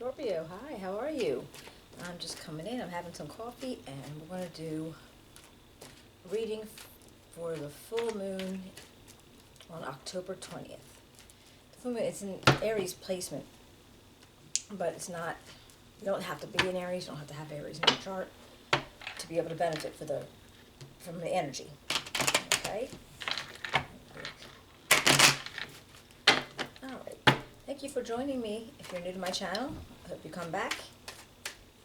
Scorpio, hi, how are you? I'm just coming in, I'm having some coffee, and we're going to do a reading for the full moon on October 20th. The full moon, it's an Aries placement, but it's not, you don't have to be in Aries, you don't have to have Aries in your chart to be able to benefit from the energy, okay? Alright, thank you for joining me. If you're new to my channel, I hope you come back.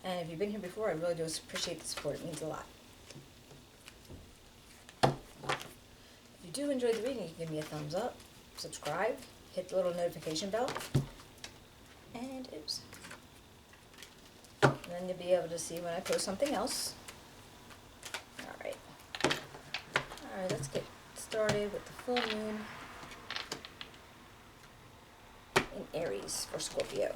And if you've been here before, I really do appreciate the support. It means a lot. If you do enjoy the reading, you can give me a thumbs up, subscribe, hit the little notification bell, and oops. And then you'll be able to see when I post something else. Alright. Alright, let's get started with the full moon in Aries for Scorpio.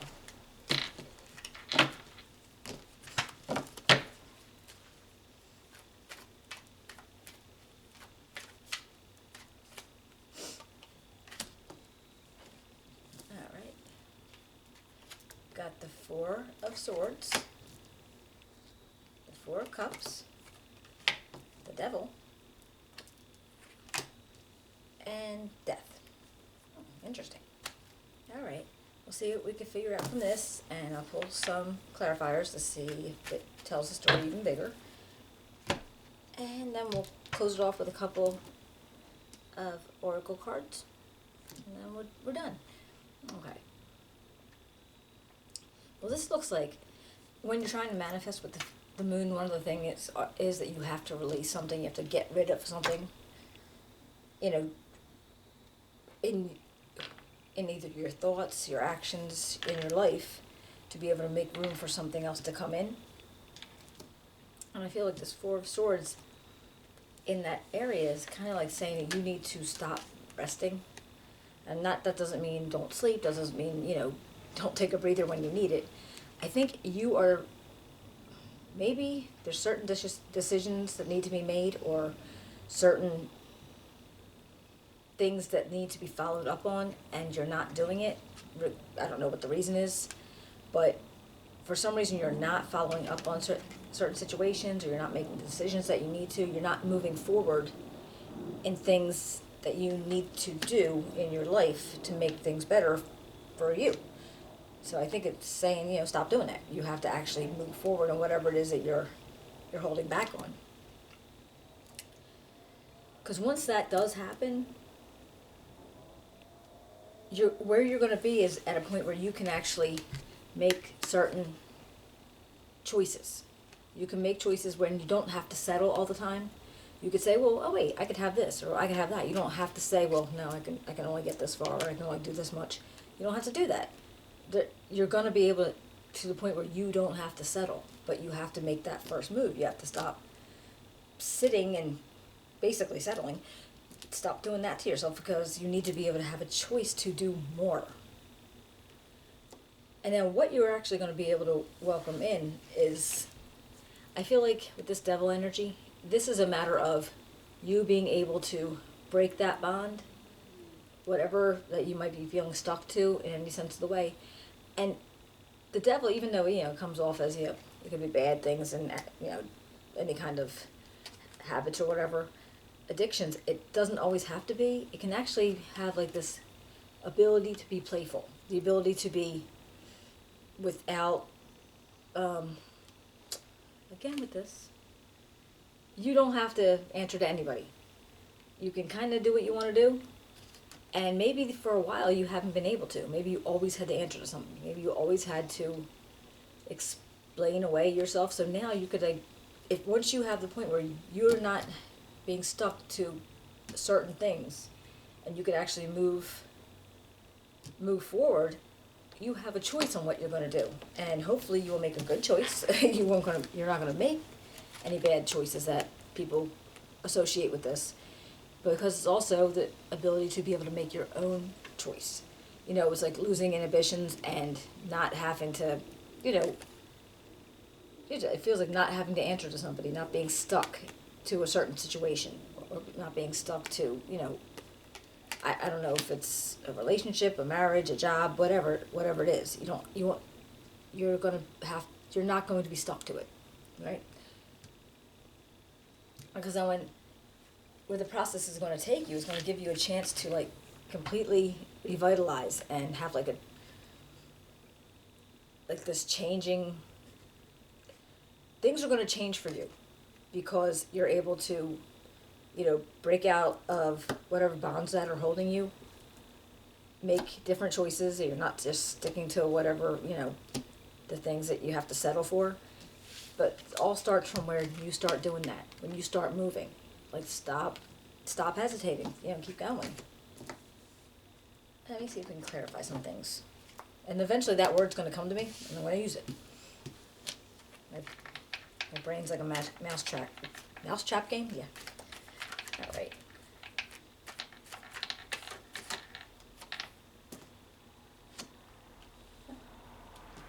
Got the Four of Swords, the Four of Cups, the Devil, and Death. Interesting. Alright, we'll see what we can figure out from this, and I'll pull some clarifiers to see if it tells the story even bigger. And then we'll close it off with a couple of oracle cards, and then we're done. Okay. Well, this looks like when you're trying to manifest with the moon, one of the things is that you have to release something, you have to get rid of something, you know, in either your thoughts, your actions, in your life, to be able to make room for something else to come in. And I feel like this Four of Swords in that area is kind of like saying that you need to stop resting. And that doesn't mean don't sleep, doesn't mean, you know, don't take a breather when you need it. I think you are, maybe there's certain decisions that need to be made, or certain things that need to be followed up on, and you're not doing it. I don't know what the reason is, but for some reason you're not following up on certain situations, or you're not making the decisions that you need to. You're not moving forward in things that you need to do in your life to make things better for you. So I think it's saying, you know, stop doing that. You have to actually move forward on whatever it is that you're holding back on. Because once that does happen, where you're going to be is at a point where you can actually make certain choices. You can make choices when you don't have to settle all the time. You could say, well, oh wait, I could have this, or I could have that. You don't have to say, well, no, I can only get this far, or I can only do this much. You don't have to do that. You're going to be able to the point where you don't have to settle, but you have to make that first move. You have to stop sitting and basically settling. Stop doing that to yourself, because you need to be able to have a choice to do more. And then what you're actually going to be able to welcome in is, I feel like with this Devil energy, this is a matter of you being able to break that bond, whatever that you might be feeling stuck to in any sense of the way. And the Devil, even though, you know, comes off as, you know, it could be bad things and, you know, any kind of habits or whatever, addictions, it doesn't always have to be. It can actually have like this ability to be playful, the ability to be without, again with this, you don't have to answer to anybody. You can kind of do what you want to do. And maybe for a while you haven't been able to. Maybe you always had to answer to something. Maybe you always had to explain away yourself. So now you could, like, if once you have the point where you're not being stuck to certain things, and you could actually move forward, you have a choice on what you're going to do. And hopefully you will make a good choice. You're not going to make any bad choices that people associate with this. Because it's also the ability to be able to make your own choice. You know, it's like losing inhibitions and not having to, you know, it feels like not having to answer to somebody, not being stuck to a certain situation, or not being stuck to, you know, I don't know if it's a relationship, a marriage, a job, whatever it is. You you're not going to be stuck to it, right? Because then where the process is going to take you is going to give you a chance to like completely revitalize and have like this changing. Things are going to change for you because you're able to, break out of whatever bonds that are holding you, make different choices. You're not just sticking to whatever, the things that you have to settle for. But it all starts from where you start doing that. When you start moving, like stop hesitating. Keep going. Let me see if we can clarify some things. And eventually that word's going to come to me, and I'm going to use it. My brain's like a mousetrap game? Yeah. All right.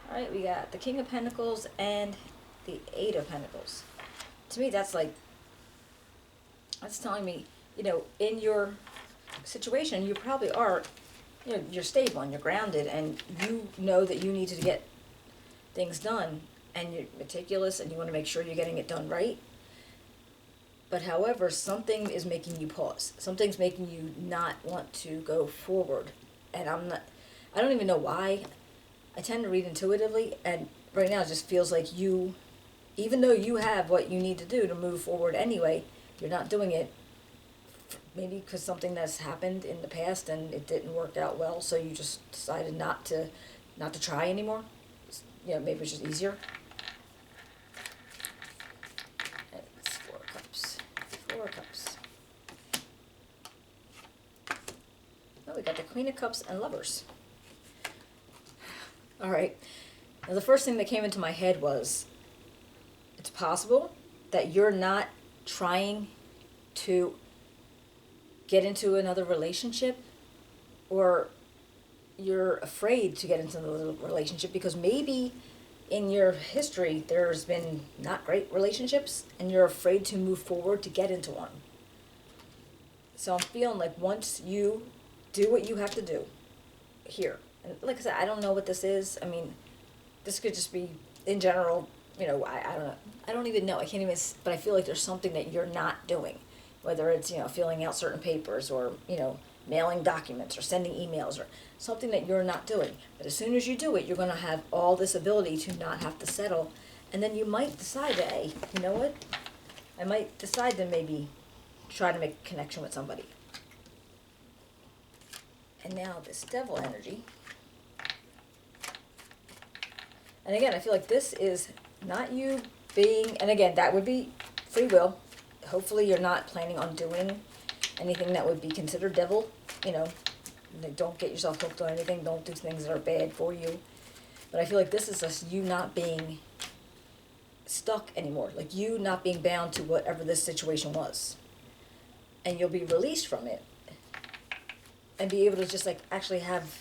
All right, we got the King of Pentacles and the Eight of Pentacles. To me, that's telling me, in your situation, you probably are, you're stable and you're grounded and you know that you need to get things done and you're meticulous and you want to make sure you're getting it done right. But however, something is making you pause. Something's making you not want to go forward. And I don't even know why. I tend to read intuitively, and right now it just feels like even though you have what you need to do to move forward anyway, you're not doing it. Maybe because something that's happened in the past and it didn't work out well, so you just decided not to try anymore. Maybe it's just easier. It's Four Cups. Four Cups. Oh, we got the Queen of Cups and Lovers. All right. Now, the first thing that came into my head was, it's possible that you're not trying to get into another relationship, or you're afraid to get into another relationship because maybe in your history there's been not great relationships and you're afraid to move forward to get into one. So I'm feeling like once you do what you have to do here, and like I said, I don't know what this is. I mean, this could just be in general, I don't know. I don't even know. I can't even, but I feel like there's something that you're not doing. Whether it's, filling out certain papers or, mailing documents or sending emails or something that you're not doing. But as soon as you do it, you're going to have all this ability to not have to settle. And then you might decide, hey, you know what? I might decide to maybe try to make a connection with somebody. And now this Devil energy. And again, I feel like this is not you being, and again, that would be free will. Hopefully you're not planning on doing anything that would be considered devil, don't get yourself hooked on anything, don't do things that are bad for you. But I feel like this is just you not being stuck anymore, like you not being bound to whatever this situation was. And you'll be released from it and be able to just actually have,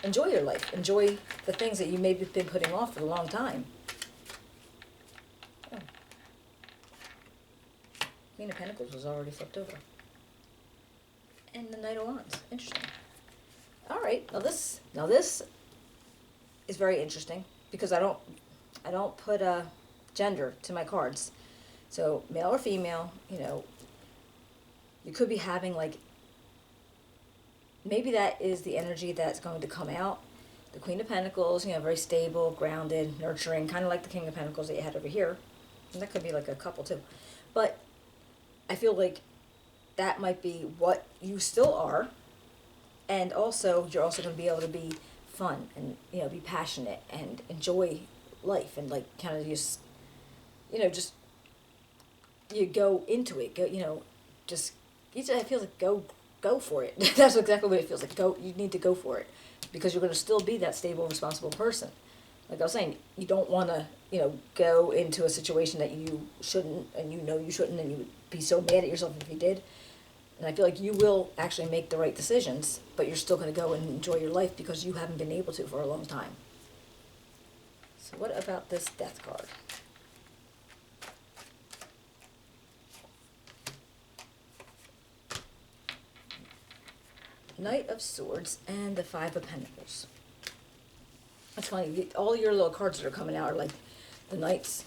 enjoy your life, enjoy the things that you maybe have been putting off for a long time. Oh. Queen of Pentacles was already flipped over. And the Knight of Wands. Interesting. All right. Now this is very interesting because I don't put a gender to my cards. So male or female, you could be having maybe that is the energy that's going to come out. The Queen of Pentacles, very stable, grounded, nurturing, kind of like the King of Pentacles that you had over here. And that could be like a couple too. But I feel like that might be what you still are. And also, you're also going to be able to be fun and, be passionate and enjoy life and kind of just, just, you go into it, it feels like go for it. That's exactly what it feels like. You need to go for it because you're going to still be that stable, responsible person. Like I was saying, you don't want to, go into a situation that you shouldn't, and you shouldn't, and you would be so mad at yourself if you did. And I feel like you will actually make the right decisions, but you're still going to go and enjoy your life because you haven't been able to for a long time. So what about this Death card? Knight of Swords and the Five of Pentacles. It's funny, all your little cards that are coming out are like the Knights,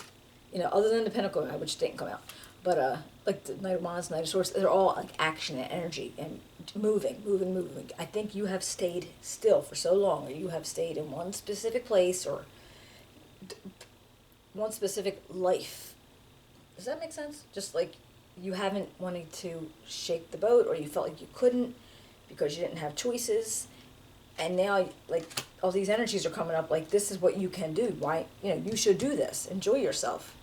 you know, other than the Pentacle guy, which didn't come out. But, like the Knight of Wands, Knight of Swords, they're all like action and energy and moving, moving, moving. I think you have stayed still for so long, or you have stayed in one specific place, or one specific life. Does that make sense? Just like you haven't wanted to shake the boat, or you felt like you couldn't because you didn't have choices. And now, like, all these energies are coming up, like, this is what you can do. Why, you know, you should do this. Enjoy yourself.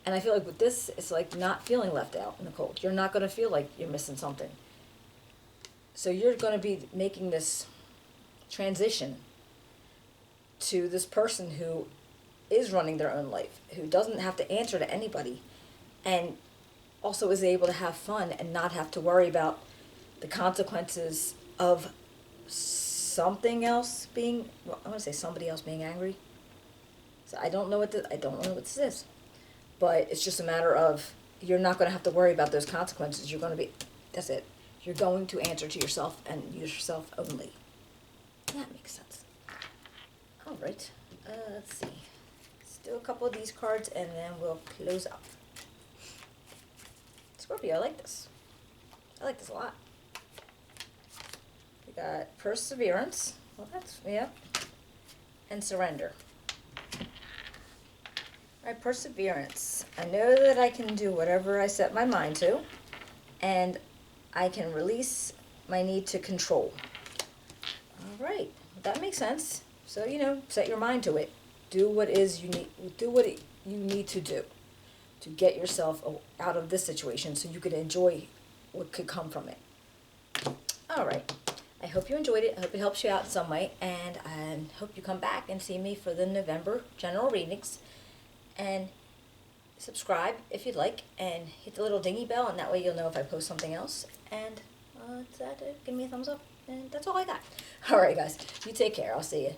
And I feel like with this, it's like not feeling left out in the cold. You're not going to feel like you're missing something. So you're going to be making this transition to this person who is running their own life, who doesn't have to answer to anybody, and also is able to have fun and not have to worry about the consequences of something else being, well, I want to say somebody else being angry. So I don't know what this is, but it's just a matter of you're not going to have to worry about those consequences. You're going to be, that's it. You're going to answer to yourself and yourself only. That makes sense. All right. Let's see. Let's do a couple of these cards and then we'll close up. Scorpio, I like this. I like this a lot. We got perseverance. Well, that's, yeah. And surrender. All right, perseverance. I know that I can do whatever I set my mind to, and I can release my need to control. All right, that makes sense. So, you know, set your mind to it. Do what you need to do to get yourself out of this situation so you can enjoy what could come from it. All right. I hope you enjoyed it. I hope it helps you out in some way, and I hope you come back and see me for the November general readings. And subscribe if you'd like, and hit the little dingy bell, and that way you'll know if I post something else. And give me a thumbs up, and that's all I got. All right, guys, you take care. I'll see you.